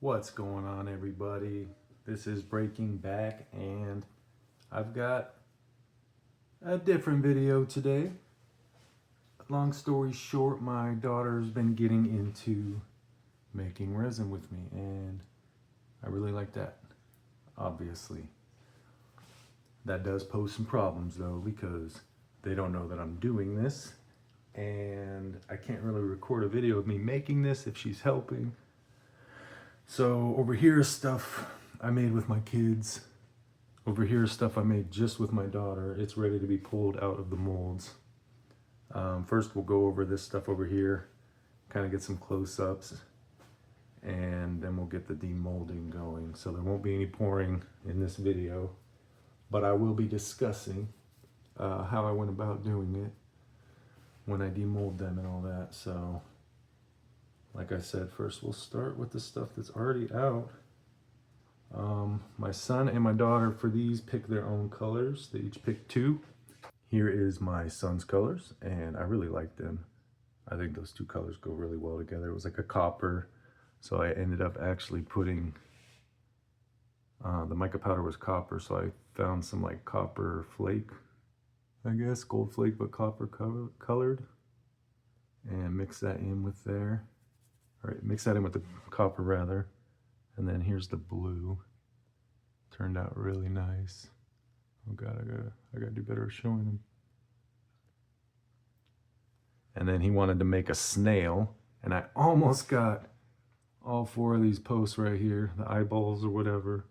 What's going on, everybody? This is Breaking Back, and I've got a different video today. Long story short, my daughter's been getting into making resin with me, and I really like that, obviously. That does pose some problems, though, because they don't know that I'm doing this, and I can't really record a video of me making this if she's helping. So over here is stuff I made with my kids. Over here is stuff I made just with my daughter. It's ready to be pulled out of the molds. First we'll go over this stuff over here, kind of get some close-ups, and then we'll get the demolding going. So there won't be any pouring in this video, but I will be discussing how I went about doing it when I demold them and all that. So like I said, first we'll start with the stuff that's already out. My son and my daughter, for these, pick their own colors. They each picked two. Here is my son's colors, and I really like them. I think those two colors go really well together. It was like a copper, so I ended up actually putting, the mica powder was copper, so I found some like copper flake, I guess, gold flake, but copper colored, and mix that in with there. All right, mix that in with the copper rather. And then here's the blue. Turned out really nice. Oh God, I gotta do better at showing him. And then he wanted to make a snail, and I almost got all four of these posts right here, the eyeballs or whatever,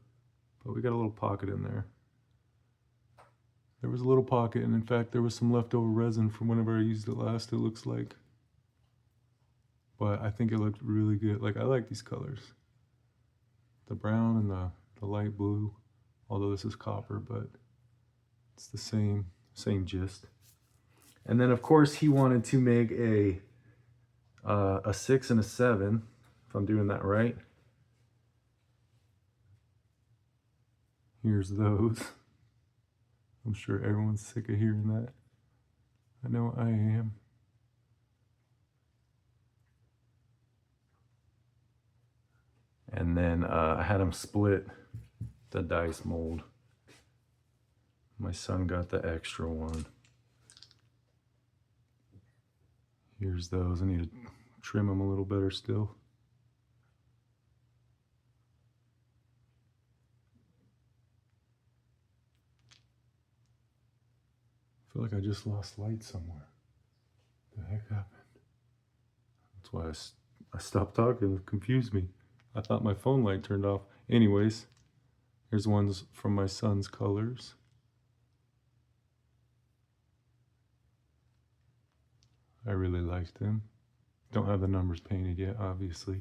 but we got a little pocket in there. There was a little pocket, and in fact, there was some leftover resin from whenever I used it last, it looks like. But I think it looked really good. Like, I like these colors. The brown and the light blue, although this is copper, but it's the same gist. And then of course he wanted to make a 6 and a 7, if I'm doing that right. Here's those. I'm sure everyone's sick of hearing that. I know I am. And then I had him split the dice mold. My son got the extra one. Here's those. I need to trim them a little better still. I feel like I just lost light somewhere. What the heck happened? That's why I stopped talking. It confused me. I thought my phone light turned off. Anyways, here's ones from my son's colors. I really liked them. Don't have the numbers painted yet, obviously.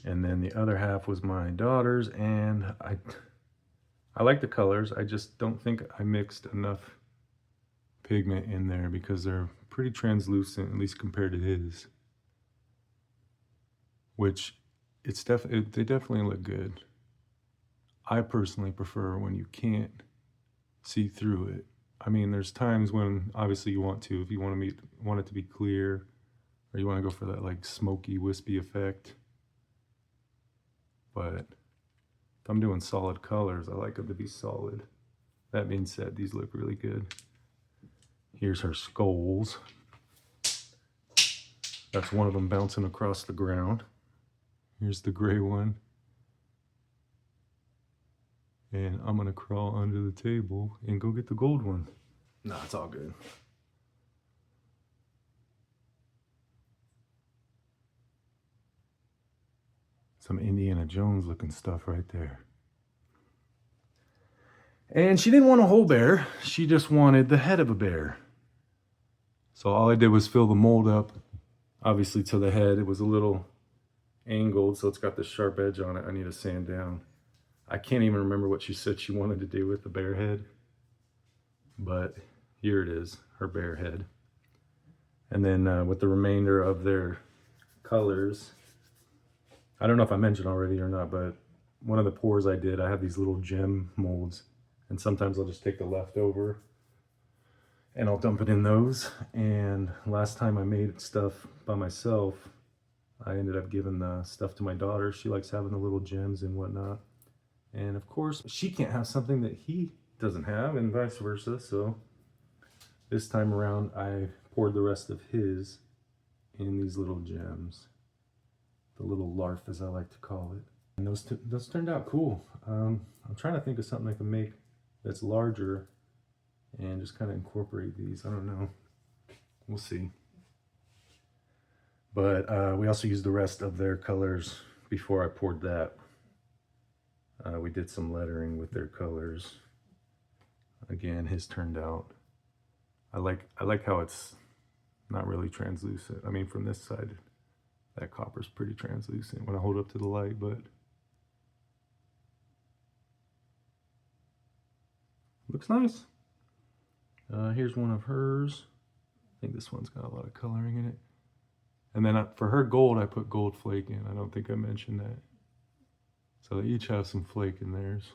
And then the other half was my daughter's, and I like the colors. I just don't think I mixed enough pigment in there because they're pretty translucent, at least compared to his. Which they definitely look good. I personally prefer when you can't see through it. I mean, there's times when obviously you want to, if you want it to be clear, or you want to go for that like smoky, wispy effect. But if I'm doing solid colors, I like them to be solid. That being said, these look really good. Here's her skulls. That's one of them bouncing across the ground. Here's the gray one. And I'm gonna crawl under the table and go get the gold one. No, it's all good. Some Indiana Jones looking stuff right there. And she didn't want a whole bear. She just wanted the head of a bear. So all I did was fill the mold up, obviously to the head. It was a little angled, so it's got this sharp edge on it. I need to sand down. I can't even remember what she said she wanted to do with the bear head, but here it is, her bear head. And then with the remainder of their colors, I don't know if I mentioned already or not, but one of the pours I did, I have these little gem molds, and sometimes I'll just take the leftover and I'll dump it in those. And last time I made stuff by myself, I ended up giving the stuff to my daughter. She likes having the little gems and whatnot. And of course, she can't have something that he doesn't have, and vice versa. So this time around, I poured the rest of his in these little gems. The little larf, as I like to call it. And those turned out cool. I'm trying to think of something I can make that's larger and just kind of incorporate these. I don't know. We'll see. But we also used the rest of their colors before I poured that. We did some lettering with their colors. Again, his turned out. I like how it's not really translucent. I mean, from this side, that copper's pretty translucent when I hold it up to the light, but looks nice. Here's one of hers. I think this one's got a lot of coloring in it. And then for her gold, I put gold flake in. I don't think I mentioned that. So they each have some flake in theirs.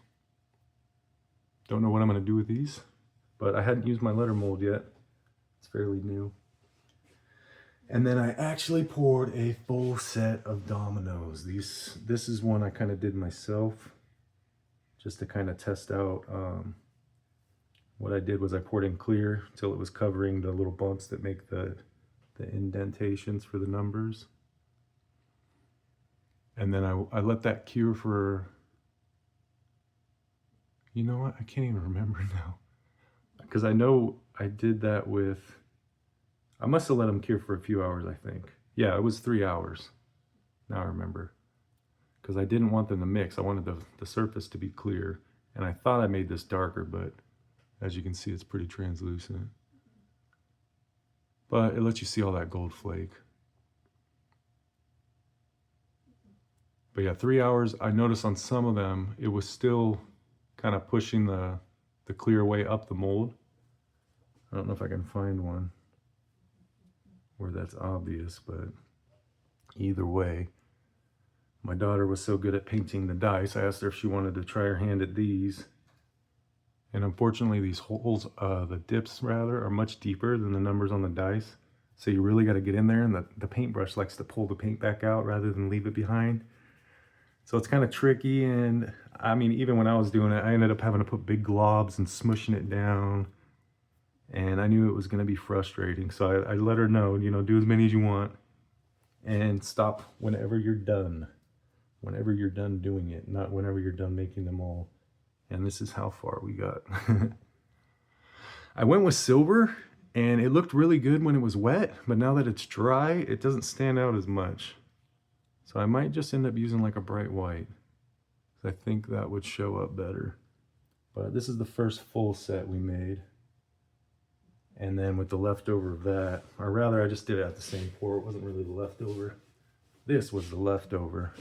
Don't know what I'm going to do with these, but I hadn't used my letter mold yet. It's fairly new. And then I actually poured a full set of dominoes. This is one I kind of did myself, just to kind of test out. What I did was I poured in clear till it was covering the little bumps that make the indentations for the numbers. And then I let that cure for, you know what, I can't even remember now. Because I know I did that with, I must have let them cure for a few hours, I think. Yeah, it was 3 hours. Now I remember. Because I didn't want them to mix. I wanted the surface to be clear. And I thought I made this darker, but as you can see, it's pretty translucent. But it lets you see all that gold flake. But yeah, 3 hours. I noticed on some of them, it was still kind of pushing the clear way up the mold. I don't know if I can find one where that's obvious, but either way, my daughter was so good at painting the dice. I asked her if she wanted to try her hand at these. And unfortunately, these holes, the dips rather, are much deeper than the numbers on the dice. So you really got to get in there, and the paintbrush likes to pull the paint back out rather than leave it behind. So it's kind of tricky, and I mean, even when I was doing it, I ended up having to put big globs and smushing it down. And I knew it was going to be frustrating. So I let her know, you know, do as many as you want and stop whenever you're done. Whenever you're done doing it, not whenever you're done making them all. And this is how far we got. I went with silver, and it looked really good when it was wet, but now that it's dry, it doesn't stand out as much. So I might just end up using like a bright white. I think that would show up better. But this is the first full set we made. And then with the leftover of that, or rather I just did it at the same pour. It wasn't really the leftover. This was the leftover.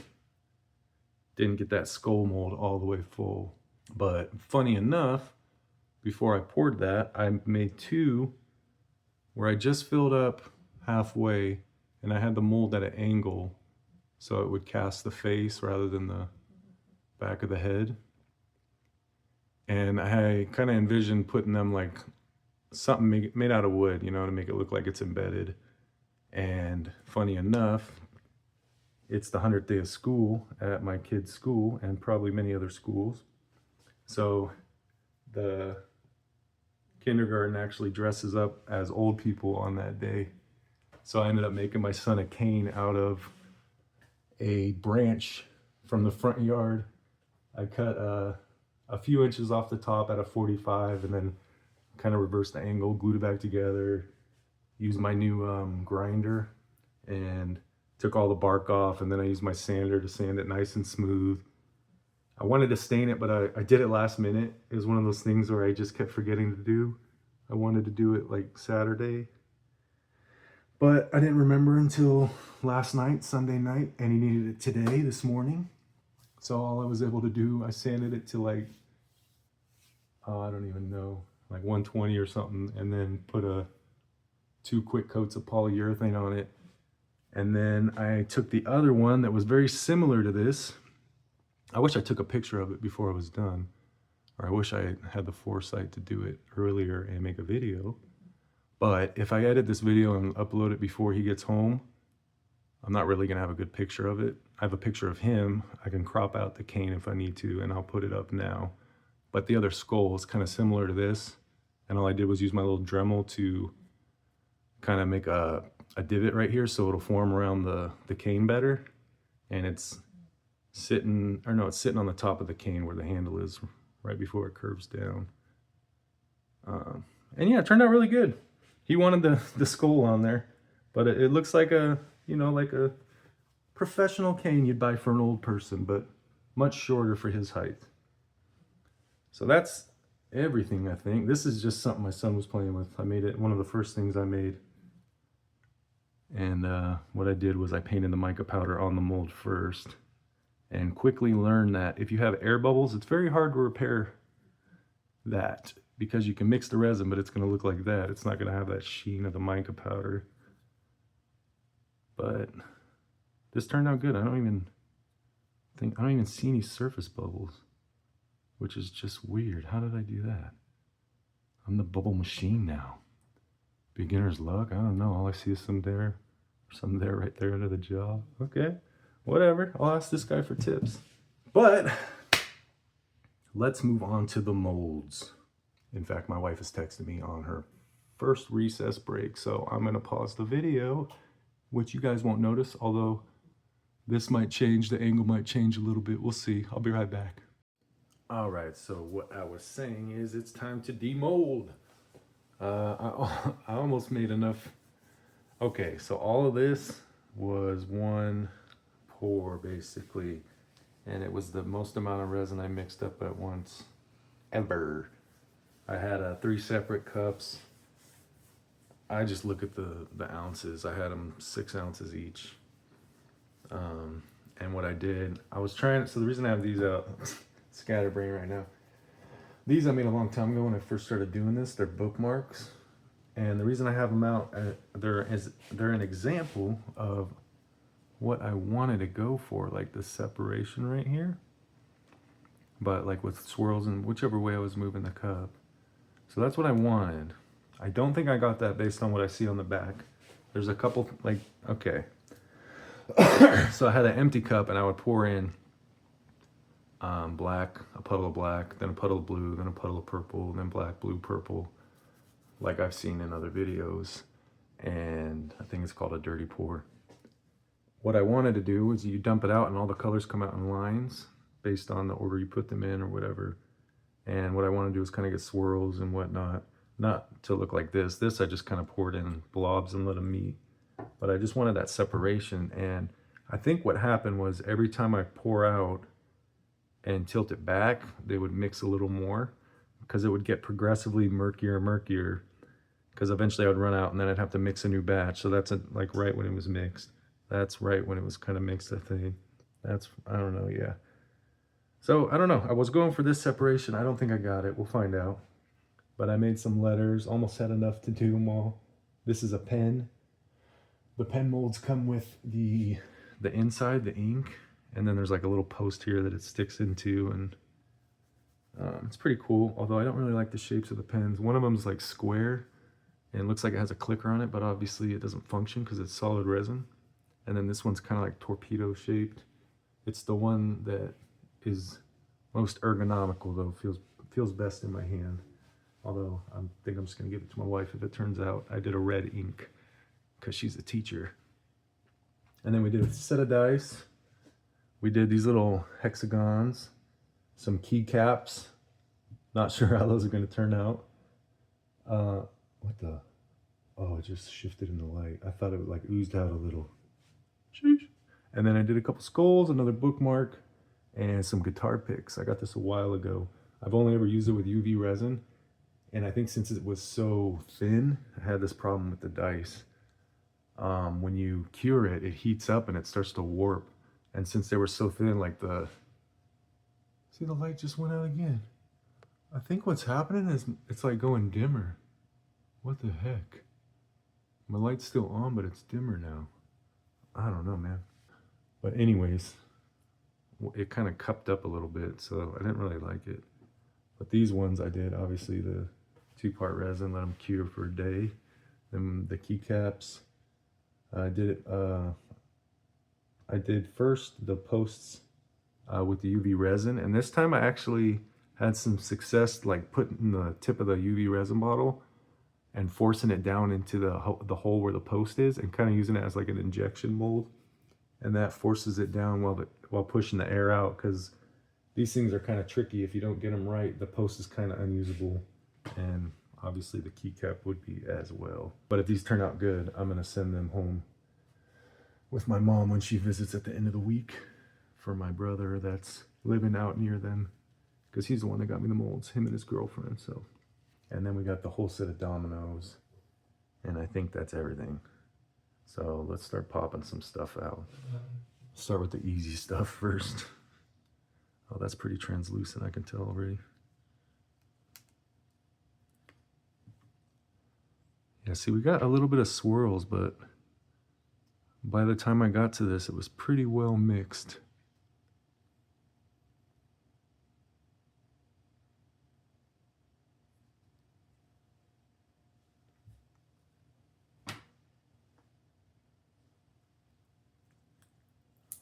Didn't get that skull mold all the way full. But funny enough, before I poured that, I made two where I just filled up halfway, and I had the mold at an angle so it would cast the face rather than the back of the head. And I kind of envisioned putting them like something made out of wood, you know, to make it look like it's embedded. And funny enough, it's the 100th day of school at my kid's school and probably many other schools. So the kindergarten actually dresses up as old people on that day. So I ended up making my son a cane out of a branch from the front yard. I cut a few inches off the top at a 45 and then kind of reversed the angle, glued it back together, used my new grinder and took all the bark off, and then I used my sander to sand it nice and smooth. I wanted to stain it, but I did it last minute. It was one of those things where I just kept forgetting to do. I wanted to do it like Saturday, but I didn't remember until last night, Sunday night, and he needed it today, this morning. So all I was able to do, I sanded it to like, I don't even know, like 120 or something, and then put 2 quick coats of polyurethane on it. And then I took the other one that was very similar to this. I wish I took a picture of it before I was done, or I wish I had the foresight to do it earlier and make a video. But if I edit this video and upload it before he gets home, I'm not really gonna have a good picture of it. I have a picture of him. I can crop out the cane if I need to, and I'll put it up now. But the other skull is kind of similar to this. And all I did was use my little Dremel to kind of make a divot right here so it'll form around the cane better. And it's sitting, or no, it's sitting on the top of the cane where the handle is right before it curves down. And yeah, it turned out really good. He wanted the skull on there, but it looks like a, you know, like a professional cane you'd buy for an old person, but much shorter for his height. So that's everything, I think. This is just something my son was playing with. I made it one of the first things I made. And what I did was I painted the mica powder on the mold first and quickly learned that if you have air bubbles, it's very hard to repair that because you can mix the resin, but it's going to look like that. It's not going to have that sheen of the mica powder. But this turned out good. I don't even see any surface bubbles, which is just weird. How did I do that? I'm the bubble machine now. Beginner's luck? I don't know. All I see is some there right there under the jaw. Okay, whatever. I'll ask this guy for tips. But let's move on to the molds. In fact, my wife is texting me on her first recess break, so I'm gonna pause the video, which you guys won't notice, although this might change, the angle might change a little bit. We'll see. I'll be right back. All right, so what I was saying is it's time to demold. I almost made enough. Okay, so all of this was one pour basically, and it was the most amount of resin I mixed up at once ever. I had 3 separate cups. I just look at the ounces. I had them 6 ounces each. And what I did, I was trying, so the reason I have these out, scatterbrain right now. These I made a long time ago when I first started doing this. They're bookmarks. And the reason I have them out, they're an example of what I wanted to go for, like the separation right here. But like with swirls and whichever way I was moving the cup. So that's what I wanted. I don't think I got that based on what I see on the back. There's a couple, like, okay. So I had an empty cup and I would pour in black, a puddle of black, then a puddle of blue, then a puddle of purple, then black, blue, purple, like I've seen in other videos. And I think it's called a dirty pour. What I wanted to do was you dump it out and all the colors come out in lines based on the order you put them in or whatever. And what I want to do is kind of get swirls and whatnot, not to look like this. This I just kind of poured in blobs and let them meet. But I just wanted that separation. And I think what happened was every time I pour out and tilt it back, they would mix a little more because it would get progressively murkier and murkier because eventually I would run out and then I'd have to mix a new batch. So that's like right when it was mixed. That's right when it was kind of mixed, I think. That's, I don't know, yeah. So I don't know, I was going for this separation. I don't think I got it, we'll find out. But I made some letters, almost had enough to do them all. This is a pen. The pen molds come with the inside, the ink, and then there's like a little post here that it sticks into, and it's pretty cool, although I don't really like the shapes of the pens. One of them is like square, and it looks like it has a clicker on it, but obviously it doesn't function because it's solid resin. And then this one's kind of like torpedo shaped. It's the one that is most ergonomical though, feels best in my hand. Although I think I'm just gonna give it to my wife if it turns out I did a red ink because she's a teacher. And then we did a set of dice. We did these little hexagons, some keycaps. Not sure how those are gonna turn out. What the? Oh, it just shifted in the light. I thought it would like oozed out a little. Sheesh. And then I did a couple skulls, another bookmark, and some guitar picks. I got this a while ago. I've only ever used it with UV resin. And I think since it was so thin, I had this problem with the dice. When you cure it, it heats up and it starts to warp. And since they were so thin, like see, the light just went out again. I think what's happening is it's like going dimmer. What the heck? My light's still on, but it's dimmer now. I don't know, man. But anyways, it kind of cupped up a little bit, so I didn't really like it. But these ones I did, obviously the 2-part resin, let them cure for a day. Then the keycaps, I did it I did first the posts with the UV resin, and this time I actually had some success like putting the tip of the UV resin bottle and forcing it down into the hole where the post is, and kind of using it as like an injection mold, and that forces it down while pushing the air out, because these things are kind of tricky. If you don't get them right, the post is kind of unusable, and obviously the keycap would be as well. But if these turn out good, I'm gonna send them home with my mom when she visits at the end of the week for my brother that's living out near them, because he's the one that got me the molds, him and his girlfriend. So, and then we got the whole set of dominoes, and I think that's everything. So let's start popping some stuff out. Start with the easy stuff first. Oh, that's pretty translucent, I can tell already. Yeah, see, we got a little bit of swirls, but by the time I got to this, it was pretty well mixed.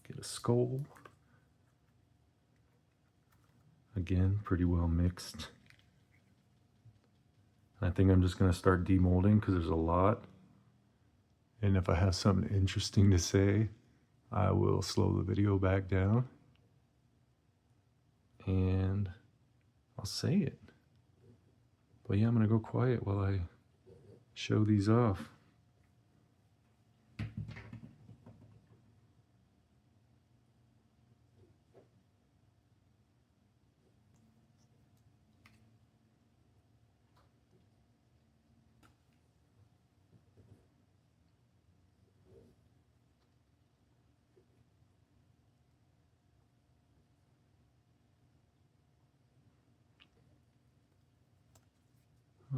Get a skull. Again, pretty well mixed. I think I'm just gonna start demolding because there's a lot. And if I have something interesting to say, I will slow the video back down and I'll say it. But yeah, I'm gonna go quiet while I show these off.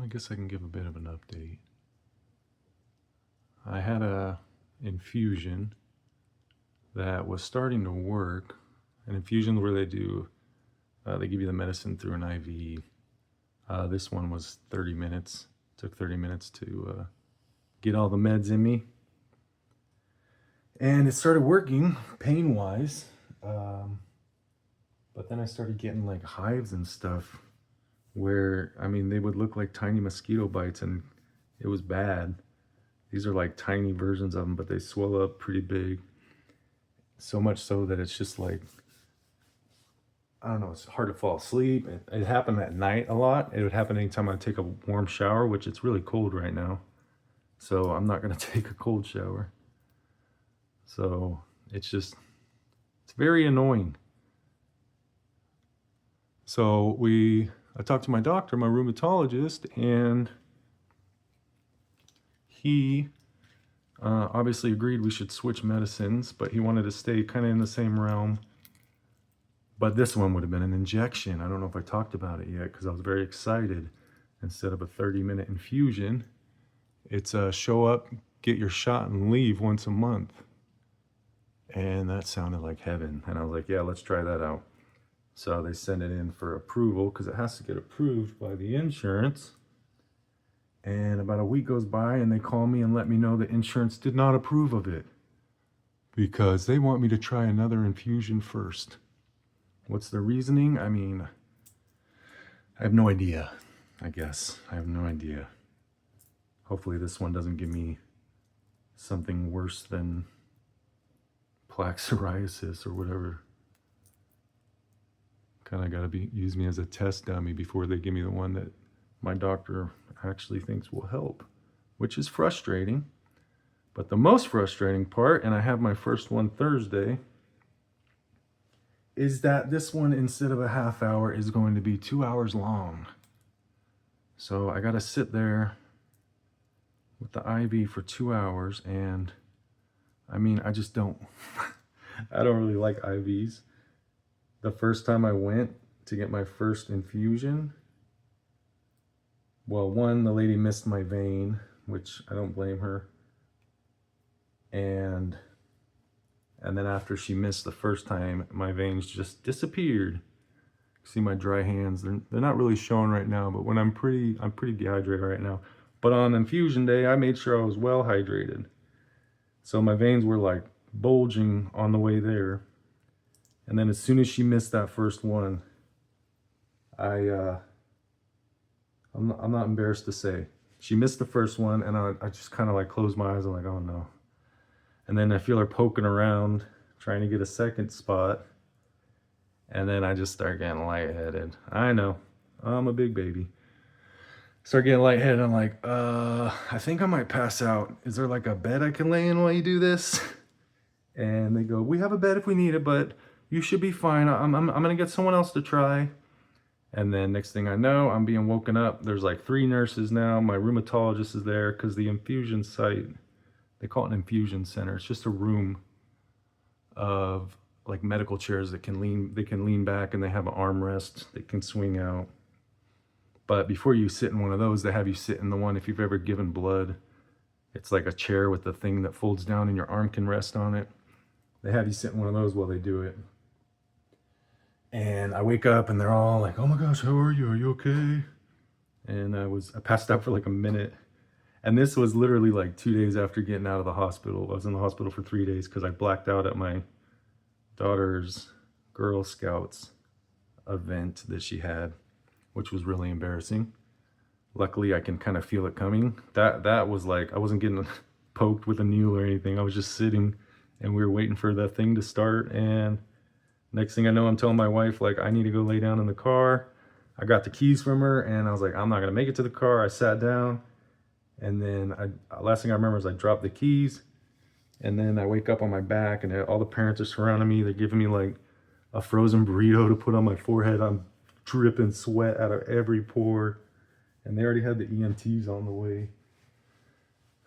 I guess I can give a bit of an update. I had a infusion that was starting to work. An infusion where they do, they give you the medicine through an IV. This one was 30 minutes. Took 30 minutes to get all the meds in me. And it started working pain-wise. But then I started getting like hives and stuff where, I mean, they would look like tiny mosquito bites, and it was bad. These are like tiny versions of them, but they swell up pretty big. So much so that it's just like, I don't know, it's hard to fall asleep. It happened at night a lot. It would happen anytime I take a warm shower, which it's really cold right now. So I'm not gonna take a cold shower. So it's very annoying. So I talked to my doctor, my rheumatologist, and he obviously agreed we should switch medicines, but he wanted to stay kind of in the same realm. But this one would have been an injection. I don't know if I talked about it yet because I was very excited. Instead of a 30-minute infusion, it's a show up, get your shot, and leave once a month. And that sounded like heaven. And I was like, yeah, let's try that out. So they sent it in for approval because it has to get approved by the insurance. And about a week goes by and they call me and let me know the insurance did not approve of it because they want me to try another infusion first. What's the reasoning? I mean, I have no idea, I guess. I have no idea. Hopefully this one doesn't give me something worse than plaque psoriasis or whatever. Kind of got to use me as a test dummy before they give me the one that my doctor actually thinks will help, which is frustrating. But the most frustrating part, and I have my first one Thursday, is that this one, instead of a half hour, is going to be 2 hours long. So I got to sit there with the IV for 2 hours, and I mean, I just don't, I don't really like IVs. The first time I went to get my first infusion, well, one, the lady missed my vein, which I don't blame her. And then after she missed the first time, my veins just disappeared. See my dry hands, they're not really showing right now, but when I'm pretty dehydrated right now. But on infusion day, I made sure I was well hydrated. So my veins were like bulging on the way there. And then as soon as she missed that first one, I'm not embarrassed to say, she missed the first one, and I just kind of like closed my eyes. I'm like, oh no. And then I feel her poking around, trying to get a second spot. And then I just start getting lightheaded. I know, I'm a big baby. Start getting lightheaded. I'm like, I think I might pass out. Is there like a bed I can lay in while you do this? And they go, we have a bed if we need it, but you should be fine. I'm gonna get someone else to try. And then next thing I know, I'm being woken up. There's like 3 nurses now. My rheumatologist is there because the infusion site, they call it an infusion center. It's just a room of like medical chairs that can lean back, and they have an armrest that can swing out. But before you sit in one of those, they have you sit in the one, if you've ever given blood, it's like a chair with the thing that folds down and your arm can rest on it. They have you sit in one of those while they do it. And I wake up and they're all like, oh my gosh, how are you? Are you okay? And I passed out for like a minute. And this was literally like 2 days after getting out of the hospital. I was in the hospital for 3 days because I blacked out at my daughter's Girl Scouts event that she had, which was really embarrassing. Luckily, I can kind of feel it coming. That was like, I wasn't getting poked with a needle or anything. I was just sitting and we were waiting for that thing to start. And next thing I know, I'm telling my wife, like, I need to go lay down in the car. I got the keys from her and I was like, I'm not gonna make it to the car. I sat down, and then last thing I remember is I dropped the keys, and then I wake up on my back and all the parents are surrounding me. They're giving me like a frozen burrito to put on my forehead. I'm dripping sweat out of every pore, and they already had the EMTs on the way.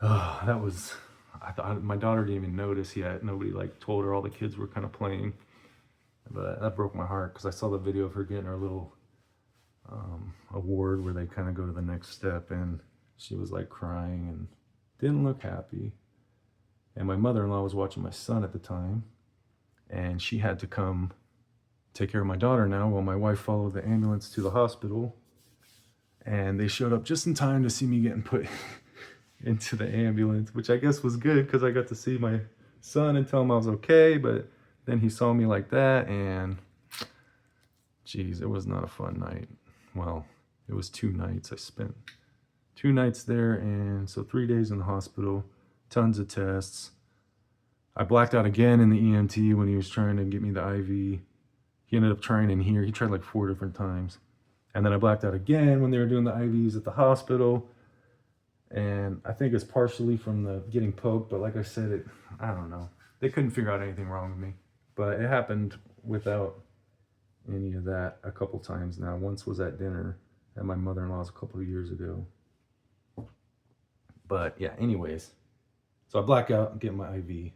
Oh, that was, I thought my daughter didn't even notice yet. Nobody like told her all the kids were kind of playing. But that broke my heart because I saw the video of her getting her little award where they kind of go to the next step, and she was like crying and didn't look happy. And my mother-in-law was watching my son at the time, and she had to come take care of my daughter now while my wife followed the ambulance to the hospital. And they showed up just in time to see me getting put into the ambulance, which I guess was good because I got to see my son and tell him I was okay. But then he saw me like that, and geez, it was not a fun night. Well, it was 2 nights. I spent 2 nights there, and so 3 days in the hospital, tons of tests. I blacked out again in the EMT when he was trying to get me the IV. He ended up trying in here. He tried like 4 different times. And then I blacked out again when they were doing the IVs at the hospital. And I think it's partially from the getting poked, but like I said, I don't know. They couldn't figure out anything wrong with me. But it happened without any of that a couple times now. Once was at dinner at my mother-in-law's a couple of years ago. But yeah, anyways. So I black out and get my IV.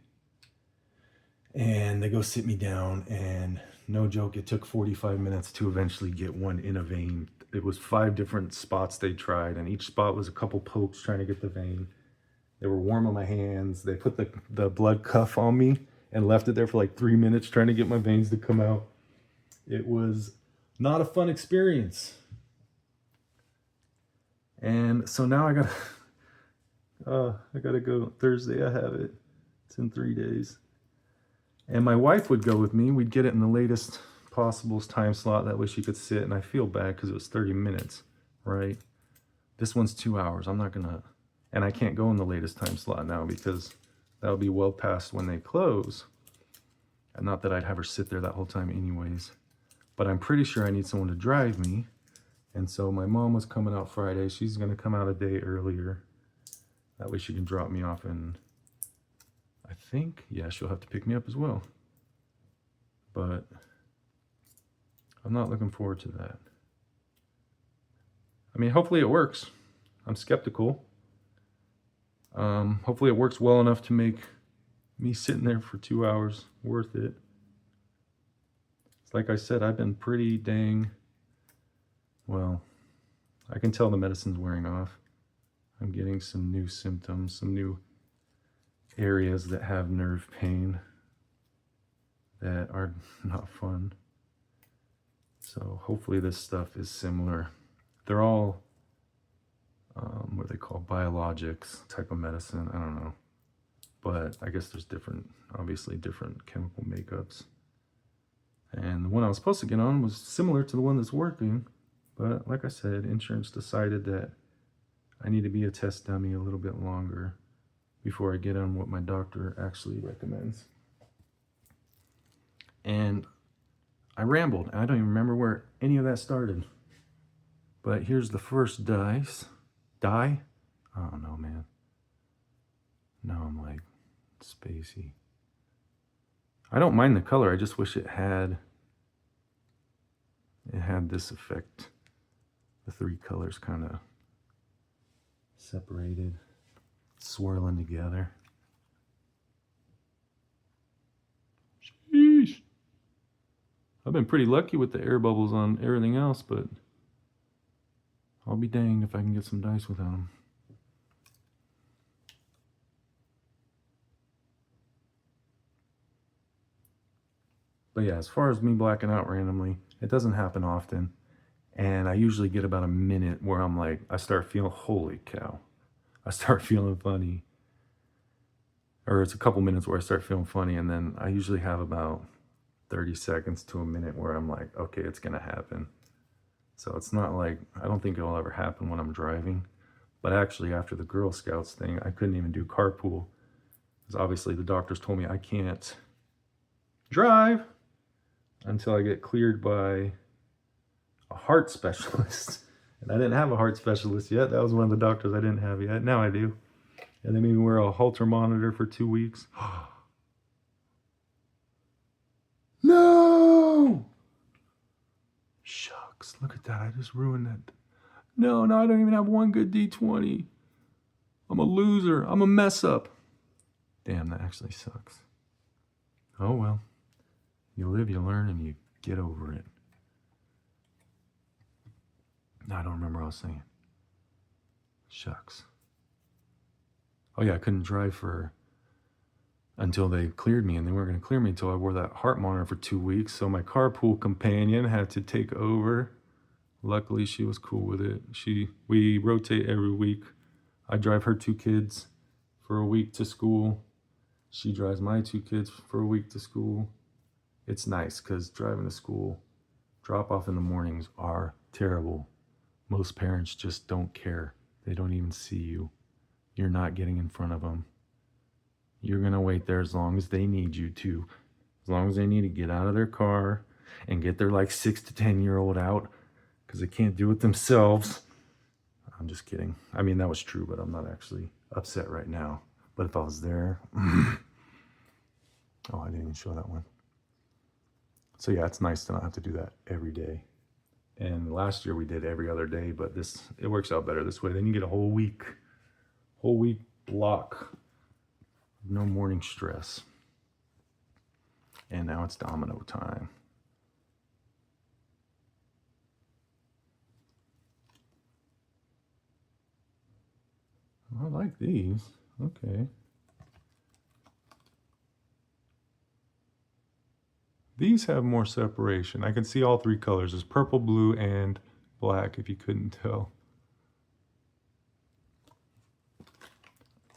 And they go sit me down, and no joke, it took 45 minutes to eventually get one in a vein. It was 5 different spots they tried, and each spot was a couple pokes trying to get the vein. They were warm on my hands. They put the blood cuff on me and left it there for like 3 minutes trying to get my veins to come out. It was not a fun experience. And so now I gotta go Thursday. I have it. It's in 3 days. And my wife would go with me. We'd get it in the latest possible time slot. That way she could sit. And I feel bad because it was 30 minutes, right? This one's 2 hours. I'm not gonna, and I can't go in the latest time slot now because that'll be well past when they close. And not that I'd have her sit there that whole time anyways. But I'm pretty sure I need someone to drive me. And so my mom was coming out Friday. She's gonna come out a day earlier. That way she can drop me off, and I think, yeah, she'll have to pick me up as well. But I'm not looking forward to that. I mean, hopefully it works. I'm skeptical. Hopefully it works well enough to make me sitting there for 2 hours worth it. It's like I said, I've been pretty dang, well, I can tell the medicine's wearing off. I'm getting some new symptoms, some new areas that have nerve pain that are not fun. So hopefully this stuff is similar. They're all what they call biologics type of medicine. I don't know. but I guess there's obviously different chemical makeups. And the one I was supposed to get on was similar to the one that's working, but like I said, insurance decided that I need to be a test dummy a little bit longer before I get on what my doctor actually recommends. And I rambled. I don't even remember where any of that started. But here's the first dye. I don't know, man. Now I'm like spacey. I don't mind the color. I just wish it had this effect. The three colors kind of separated, swirling together. Sheesh. I've been pretty lucky with the air bubbles on everything else, but I'll be danged if I can get some dice without them. But yeah, as far as me blacking out randomly, it doesn't happen often. And I usually get about a minute where I'm like, I start feeling, holy cow. I start feeling funny. Or it's a couple minutes where I start feeling funny, and then I usually have about 30 seconds to a minute where I'm like, okay, it's gonna happen. So it's not like, I don't think it'll ever happen when I'm driving. But actually, after the Girl Scouts thing, I couldn't even do carpool. Because obviously the doctors told me I can't drive until I get cleared by a heart specialist. And I didn't have a heart specialist yet. That was one of the doctors I didn't have yet. Now I do. And they made me wear a Holter monitor for 2 weeks. No! Shucks, look at that. I just ruined that. No, I don't even have one good D20. I'm a loser. I'm a mess up. Damn, that actually sucks. Oh well. You live, you learn, and you get over it. No, I don't remember what I was saying. Shucks. Oh yeah, I couldn't drive until they cleared me, and they weren't going to clear me until I wore that heart monitor for 2 weeks. So my carpool companion had to take over. Luckily, she was cool with it. We rotate every week. I drive her 2 kids for a week to school. She drives my 2 kids for a week to school. It's nice because driving to school, drop off in the mornings are terrible. Most parents just don't care. They don't even see you. You're not getting in front of them. You're going to wait there as long as they need you to. As long as they need to get out of their car and get their like 6 to 10-year-old out because they can't do it themselves. I'm just kidding. I mean, that was true, but I'm not actually upset right now. But if I was there... Oh, I didn't even show that one. So yeah, it's nice to not have to do that every day. And last year we did every other day, but it works out better this way. Then you get a whole week block. No morning stress. And now it's domino time. I like these. Okay. These have more separation. I can see all 3 colors. There's purple, blue, and black, if you couldn't tell.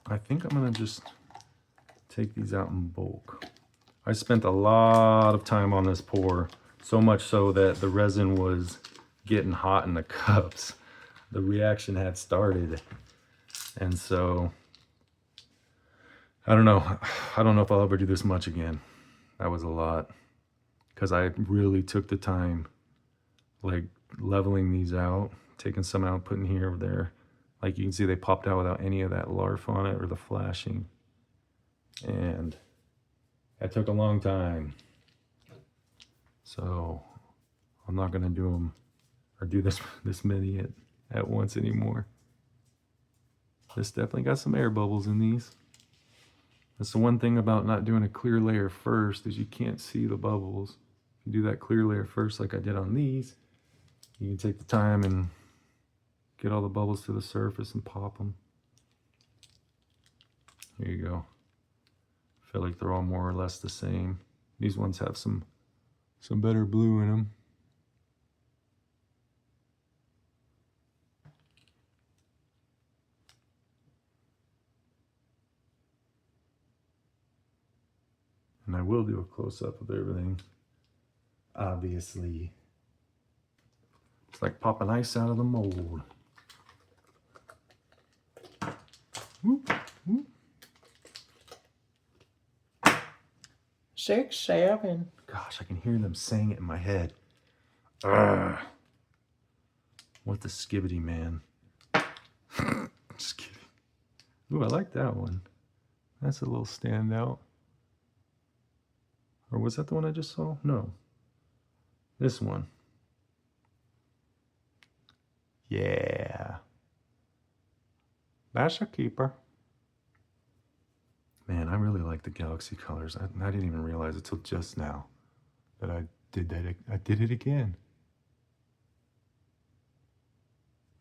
I think I'm gonna just take these out in bulk. I spent a lot of time on this pour, so much so that the resin was getting hot in the cups. The reaction had started. And so, I don't know if I'll ever do this much again. That was a lot. Because I really took the time, like leveling these out, taking some out, putting here or there. Like you can see they popped out without any of that larf on it or the flashing. And that took a long time. So I'm not gonna do them or do this many at once anymore. This definitely got some air bubbles in these. That's the one thing about not doing a clear layer first is you can't see the bubbles. If you do that clear layer first like I did on these, you can take the time and get all the bubbles to the surface and pop them. Here you go. I feel like they're all more or less the same. These ones have some better blue in them. And I will do a close-up of everything. Obviously. It's like popping ice out of the mold. Whoop, whoop. 6, 7. Gosh, I can hear them saying it in my head. Ugh. What the skibbity man. Just kidding. Ooh, I like that one. That's a little standout. Or was that the one I just saw? No. This one. Yeah. That's a keeper. Man, I really like the galaxy colors. I didn't even realize it till just now that I did that. I did it again.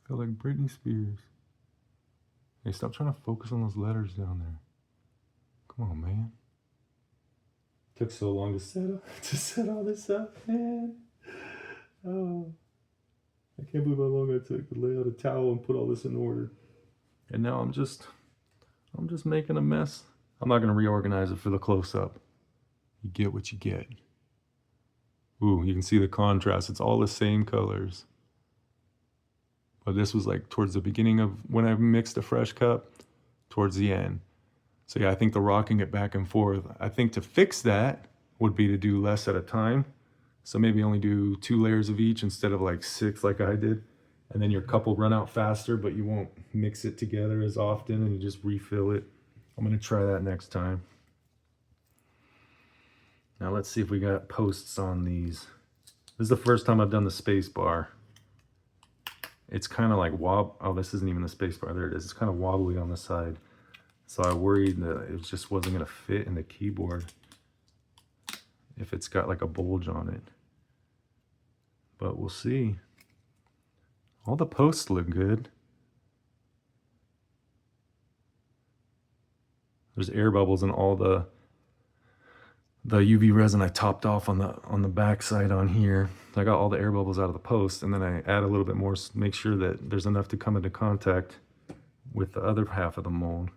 I feel like Britney Spears. Hey, stop trying to focus on those letters down there. Come on, man. Took so long to set all this up, man. Oh, I can't believe how long it took to lay out a towel and put all this in order. And now I'm just making a mess. I'm not gonna reorganize it for the close-up. You get what you get. Ooh, you can see the contrast. It's all the same colors. But this was like towards the beginning of when I mixed a fresh cup, towards the end. So yeah, I think the rocking it back and forth, I think to fix that would be to do less at a time. So maybe only do 2 layers of each instead of like 6 like I did. And then your cup will run out faster, but you won't mix it together as often and you just refill it. I'm gonna try that next time. Now let's see if we got posts on these. This is the first time I've done the space bar. It's kind of like oh, this isn't even the space bar. There it is. It's kind of wobbly on the side. So I worried that it just wasn't gonna fit in the keyboard if it's got like a bulge on it. But we'll see. All the posts look good. There's air bubbles in all the UV resin I topped off on the back side on here. I got all the air bubbles out of the post, and then I add a little bit more to make sure that there's enough to come into contact with the other half of the mold.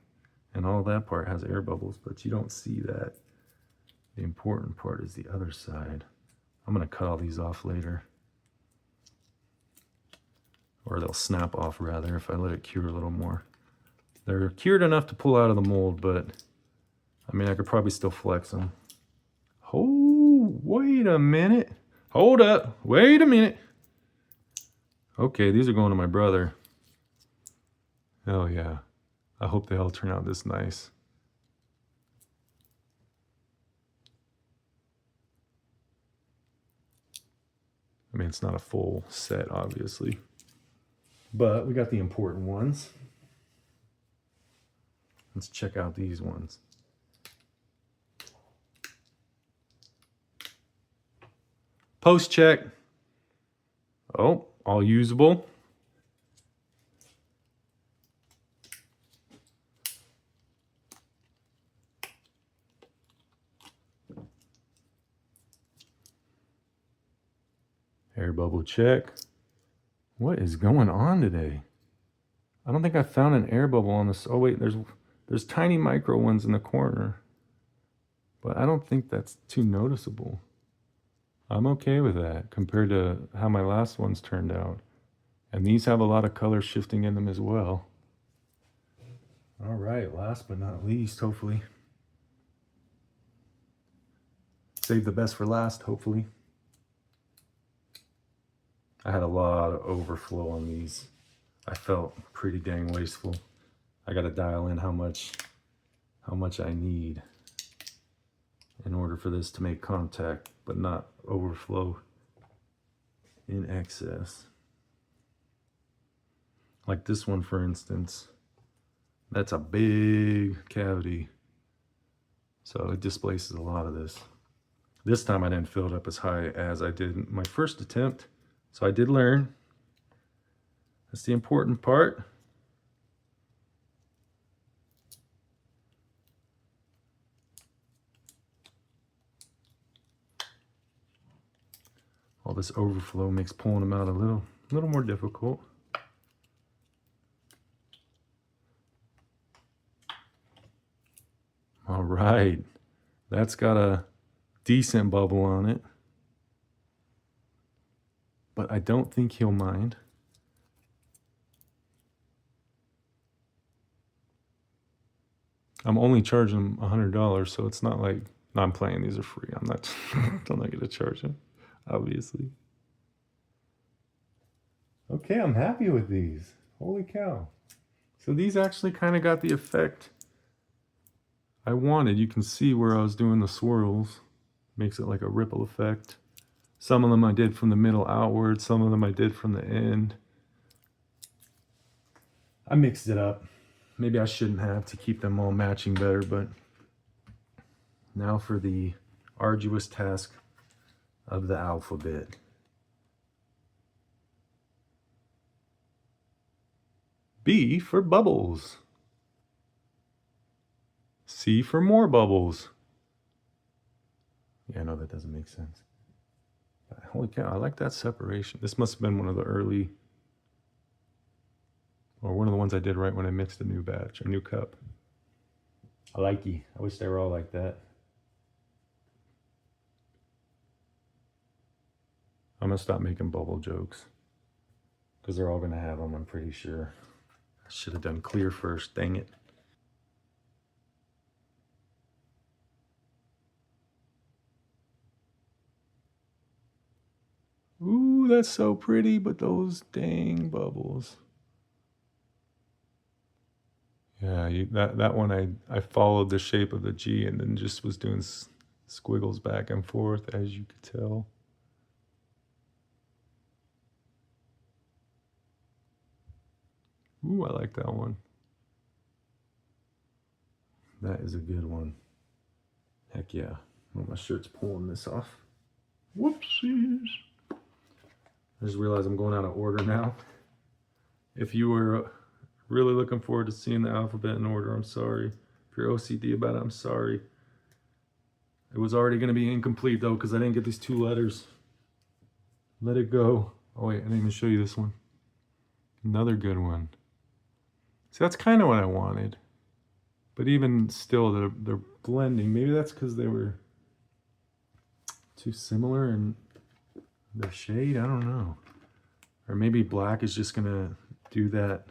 And all that part has air bubbles, but you don't see that. The important part is the other side. I'm gonna cut all these off later. Or they'll snap off rather if I let it cure a little more. They're cured enough to pull out of the mold, but I mean, I could probably still flex them. Oh, wait a minute. Hold up, wait a minute. Okay, these are going to my brother. Oh yeah, I hope they all turn out this nice. I mean, it's not a full set, obviously, but we got the important ones. Let's check out these ones. Post check. Oh, all usable. Air bubble check. What is going on today? I don't think I found an air bubble on this. Oh wait, there's tiny micro ones in the corner, but I don't think that's too noticeable. I'm okay with that compared to how my last ones turned out. And these have a lot of color shifting in them as well. All right, last but not least, hopefully. Save the best for last, hopefully. I had a lot of overflow on these. I felt pretty dang wasteful. I gotta dial in how much I need in order for this to make contact, but not overflow in excess. Like this one, for instance, that's a big cavity. So it displaces a lot of this. This time I didn't fill it up as high as I did in my first attempt. So I did learn. That's the important part. All this overflow makes pulling them out a little more difficult. All right, That's got a decent bubble on it, but I don't think he'll mind. I'm only charging him $100, so it's not like, no, I'm playing, these are free. I'm not going to charge him, obviously. Okay, I'm happy with these. Holy cow. So these actually kind of got the effect I wanted. You can see where I was doing the swirls. Makes it like a ripple effect. Some of them I did from the middle outward. Some of them I did from the end. I mixed it up. Maybe I shouldn't have to keep them all matching better, but now for the arduous task of the alphabet. B for bubbles. C for more bubbles. Yeah, I know that doesn't make sense. But holy cow, I like that separation. This must have been one of the early, or one of the ones I did right when I mixed a new batch, a new cup. I like you. I wish they were all like that. I'm gonna stop making bubble jokes because they're all gonna have them, I'm pretty sure. I should have done clear first, dang it. Ooh, that's so pretty, but those dang bubbles. Yeah, that one I followed the shape of the G and then just was doing squiggles back and forth, as you could tell. Ooh, I like that one. That is a good one. Heck yeah. Well, my shirt's pulling this off. Whoopsies. I just realized I'm going out of order now. If you were really looking forward to seeing the alphabet in order, I'm sorry. If you're OCD about it, I'm sorry. It was already going to be incomplete though because I didn't get these 2 letters. Let it go. Oh wait, I didn't even show you this one. Another good one. See, that's kind of what I wanted. But even still, they're blending. Maybe that's because they were too similar in their shade. I don't know. Or maybe black is just going to do that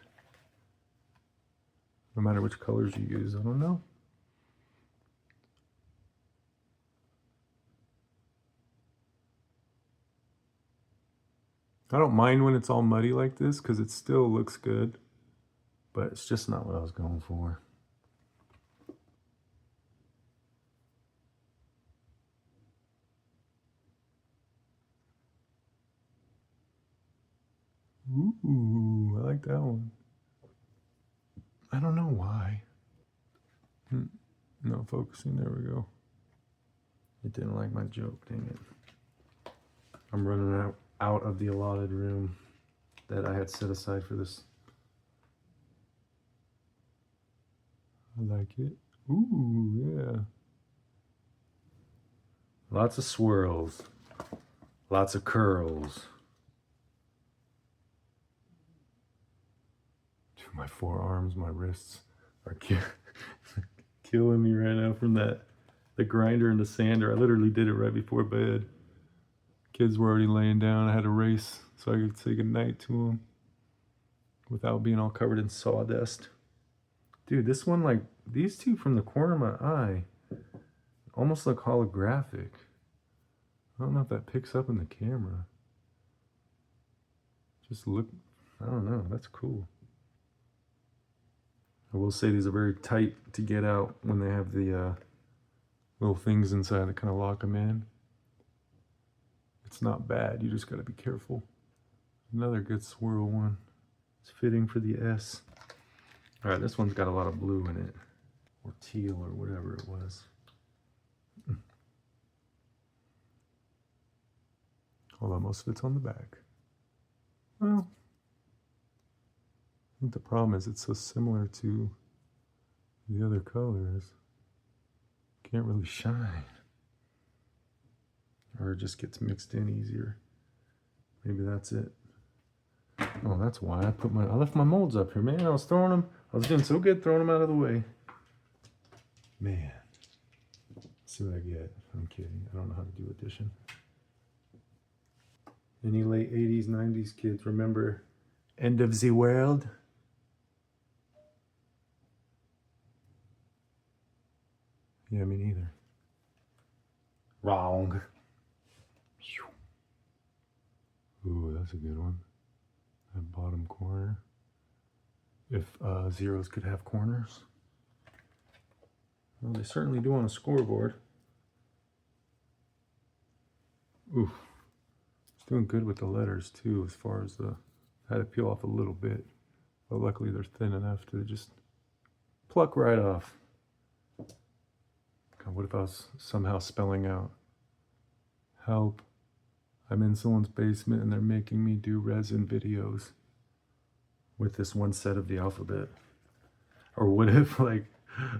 no matter which colors you use. I don't know. I don't mind when it's all muddy like this because it still looks good. But it's just not what I was going for. Ooh, I like that one. I don't know why. No focusing, there we go. It didn't like my joke, dang it. I'm running out of the allotted room that I had set aside for this. I like it. Ooh, yeah. Lots of swirls. Lots of curls. My forearms, my wrists are killing me right now from the grinder and the sander. I literally did it right before bed. Kids were already laying down. I had to race so I could say goodnight to them without being all covered in sawdust. Dude, this one, like, these two from the corner of my eye almost look holographic. I don't know if that picks up in the camera. Just look, I don't know, that's cool. I will say these are very tight to get out when they have the little things inside that kind of lock them in. It's not bad, you just got to be careful. Another good swirl one. It's fitting for the S. All right, this one's got a lot of blue in it, or teal, or whatever it was. Although most of it's on the back. Well, I think the problem is it's so similar to the other colors. Can't really shine. Or it just gets mixed in easier. Maybe that's it. Oh, that's why I left my molds up here, man. I was throwing them. I was doing so good throwing them out of the way. Man. See what I get. I'm kidding. I don't know how to do addition. Any late 80s, 90s kids remember End of the World? Yeah, me neither. Wrong. Ooh, that's a good one. That bottom corner. If zeros could have corners. Well, they certainly do on a scoreboard. Oof. It's doing good with the letters too, as far as the, I had to peel off a little bit, but luckily they're thin enough to just pluck right off. God, what if I was somehow spelling out, help, I'm in someone's basement and they're making me do resin videos with this one set of the alphabet? Or what if, like,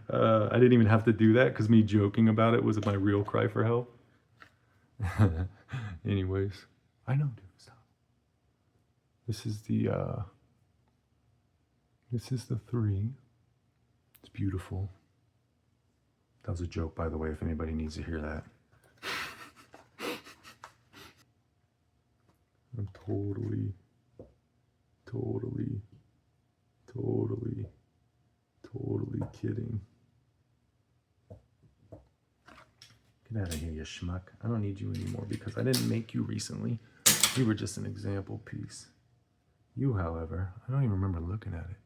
I didn't even have to do that because me joking about it was my real cry for help? Anyways, I know, dude, stop. This is the 3. It's beautiful. That was a joke, by the way, if anybody needs to hear that. I'm totally kidding. Get out of here, you schmuck. I don't need you anymore because I didn't make you recently. You were just an example piece. You, however, I don't even remember looking at it.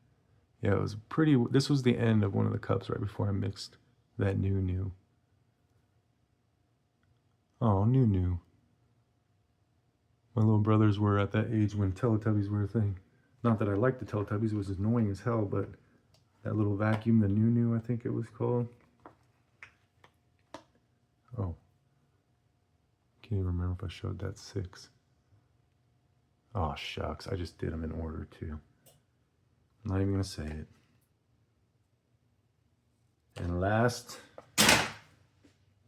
Yeah, it was pretty, this was the end of one of the cups right before I mixed that new. Oh, new. My little brothers were at that age when Teletubbies were a thing. Not that I liked the Teletubbies, it was annoying as hell, but that little vacuum, the new, I think it was called. Oh. Can't even remember if I showed that 6. Oh, shucks. I just did them in order, too. I'm not even going to say it. And last,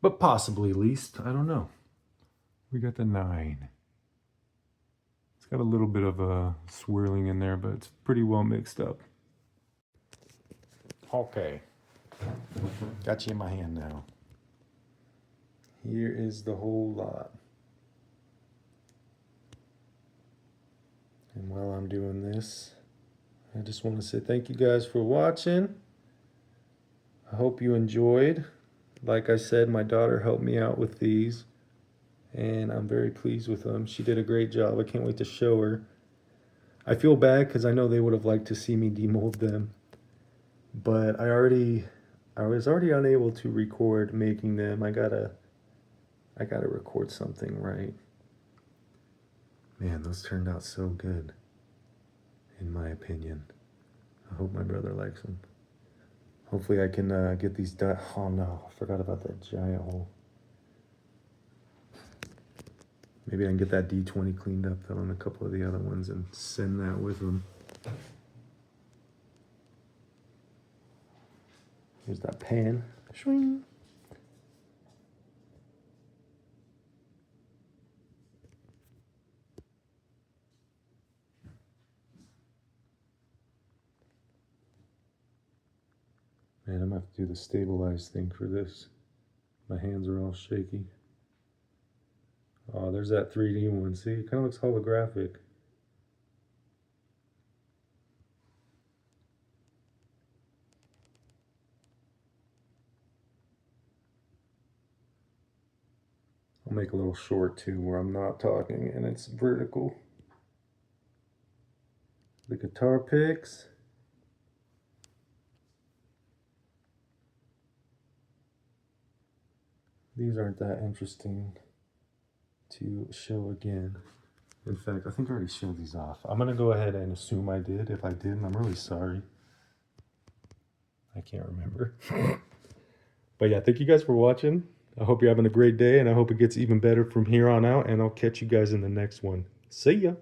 but possibly least, I don't know. We got the 9. It's got a little bit of a swirling in there, but it's pretty well mixed up. Okay. Got you in my hand now. Here is the whole lot. And while I'm doing this, I just want to say thank you guys for watching. I hope you enjoyed. Like I said, my daughter helped me out with these, and I'm very pleased with them. She did a great job. I can't wait to show her. I feel bad because I know they would have liked to see me demold them, but I was already unable to record making them. I gotta record something right. Man, those turned out so good, in my opinion. I hope my brother likes them. Hopefully I can get these done. Oh no, I forgot about that giant hole. Maybe I can get that D20 cleaned up though, and a couple of the other ones, and send that with them. Here's that pan. Shwing. Man, I'm gonna have to do the stabilized thing for this. My hands are all shaky. Oh, there's that 3D one. See, it kind of looks holographic. I'll make a little short too where I'm not talking and it's vertical. The guitar picks. These aren't that interesting to show again. In fact, I think I already showed these off. I'm gonna go ahead and assume I did. If I didn't, I'm really sorry. I can't remember. But yeah, thank you guys for watching. I hope you're having a great day, and I hope it gets even better from here on out, and I'll catch you guys in the next one. See ya.